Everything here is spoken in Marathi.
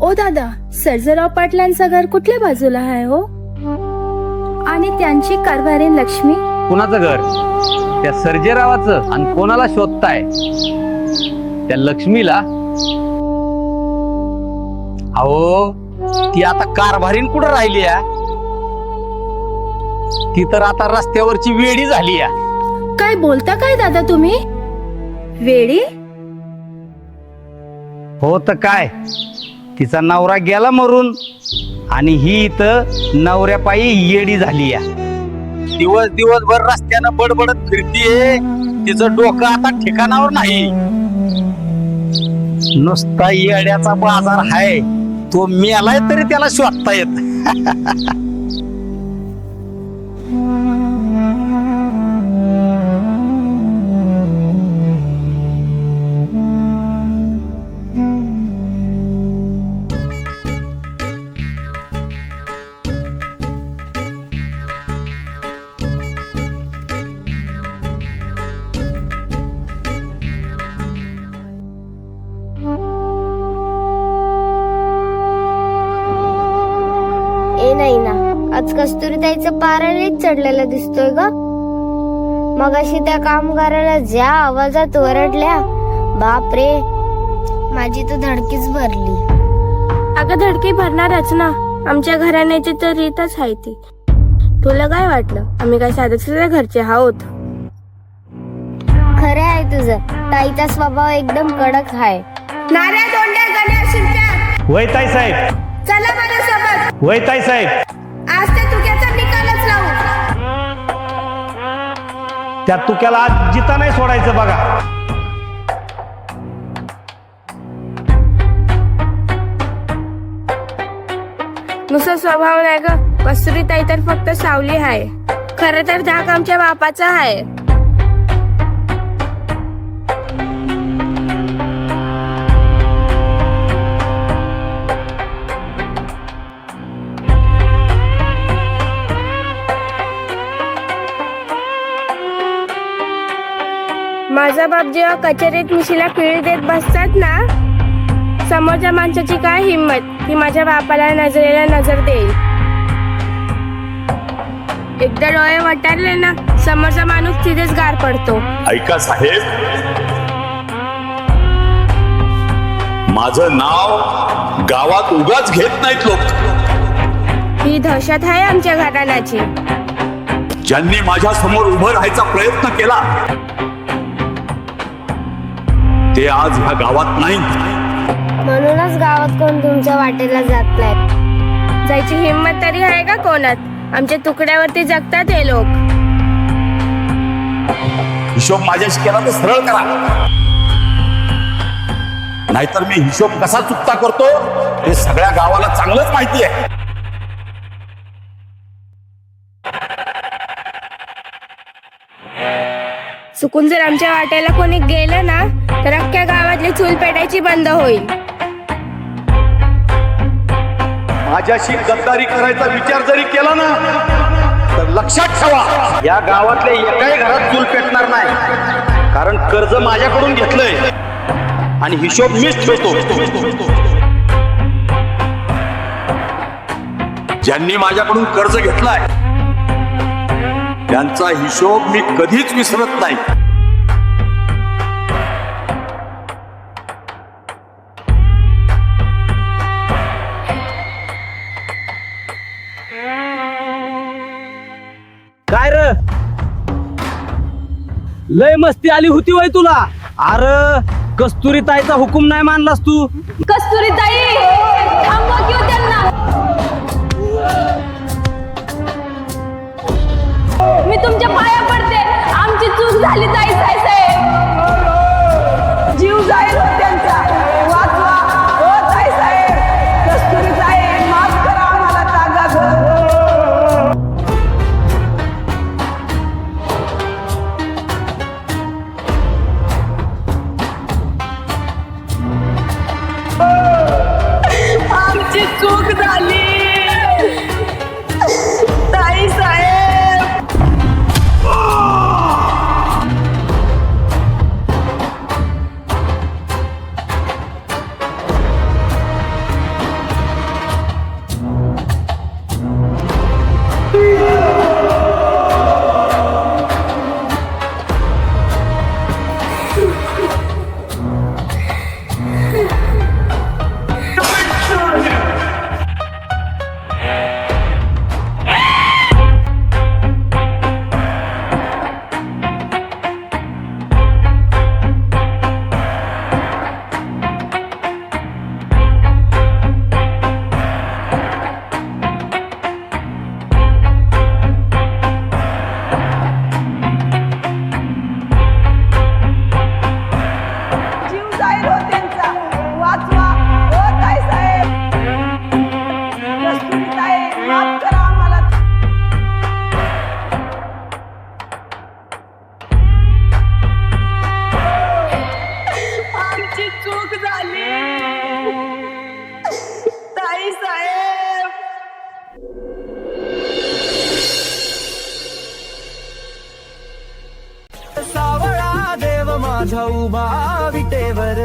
ओ दादा, सर्जेराव पाटलांचं घर कुठल्या बाजूला आहे हो? आणि त्यांची कारभारीण लक्ष्मी? कुणाचं घर? त्या सर्जेरावाचं. आणि कोणाला शोधताय? त्या लक्ष्मीला. अहो, ती आता कारभारीण कुठं राहिली आहे? ती तर आता रस्त्यावरची वेडी झाली आहे. काय बोलता काय दादा तुम्ही? वेडी? हो तर काय, तिचा नवरा गेला मरून आणि ही इथं नवऱ्यापायी येडी झाली आहे. दिवसभर रस्त्यानं बडबडत फिरतीये. तिचं डोकं आता ठिकाणावर नाही. नुसता येड्याचा बाजार आहे. तो मेलाय तरी त्याला शोधता येत. नाही ना, आज कस्तुरीताईचं पारा लईच चढलेला दिसतोय ग. मगाशी त्या कामगाराला ज्या आवाजात ओरडल्या, बापरे, माझी तर धडकीच भरली. अगं धडकी भरणारच ना, आमच्या घराण्याची तर रीतच आहे ती. तुला काय वाटलं आम्ही काय साध्या घरचे आहोत? खरे आहे तुझं, ताईचा स्वभाव एकदम कडक आहे. नाऱ्या दोंड्या गण्या शिंप्या, वय ताई साहेब, चला माझ्यासोबत. वय ताई साहेब, आज ते तुक्याचा निकालच लावू. त्या तुक्याला आज जिता नाही सोडायचं बघा. नुसतं स्वभाव नाही ग, कस्तुरीताई तर फक्त सावली आहे. खरं तर धाक आमच्या बापाचा आहे. माझा बाप जेव्हा कचेरीत मिशीला पिळी देत बसतात ना, समोरच्या माणसाची काय हिंमत की माझ्या बापाला नजरेला नजर देईल. एकदा डोळे वटारले ना, समोरचा माणूस तिथेच गार पडतो. ऐका साहेब, माझं नाव गावात उगाच घेत नाहीत लोक. ही दहशत आहे आमच्या घराण्याची. ज्यांनी माझ्या समोर उभं राहायचा प्रयत्न केला ते आज ह्या गावात नाही. म्हणूनच गावात कोण तुमच्या वाटेला जात नाही. जायची हिंमत तरी आहे का कोणात? आमच्या तुकड्यावरती जगतात हे लोक. हिशोब माझ्याशी केला तर सरळ करा, नाहीतर मी हिशोब कसा चुकता करतो हे सगळ्या गावाला चांगलंच माहिती आहे. चुकून जर आमच्या वाट्याला कोणी गेलं ना, तर अख्ख्या गावातली चूल पेटायची बंद होईल. माझ्याशी गद्दारी करायचा विचार जरी केला ना, तर लक्षात ठेवा, या गावातल्या एकाही घरात चूल पेटणार नाही. कारण कर्ज माझ्याकडून घेतलंय आणि हिशोब मीच ठेवतो. ज्यांनी माझ्याकडून कर्ज घेतलाय त्यांचा हिशोब मी कधीच विसरत नाही. काय र, लय मस्ती आली होती वय तुला? अरे कस्तुरीताईचा हुकूम नाही मानलास तू. कस्तुरीताई, थांबवा किंवा त्यांना. मी तुमच्या पाया पडते, आमची चूक झाली ताई साहेब. जीव जाईल हो त्यांचा. वाचवा हो ताई साहेब. कस्तुरीताई, माफ करा आम्हाला तागा. आमची चूक झाली ताई साहेब. माझा उभा विटेवर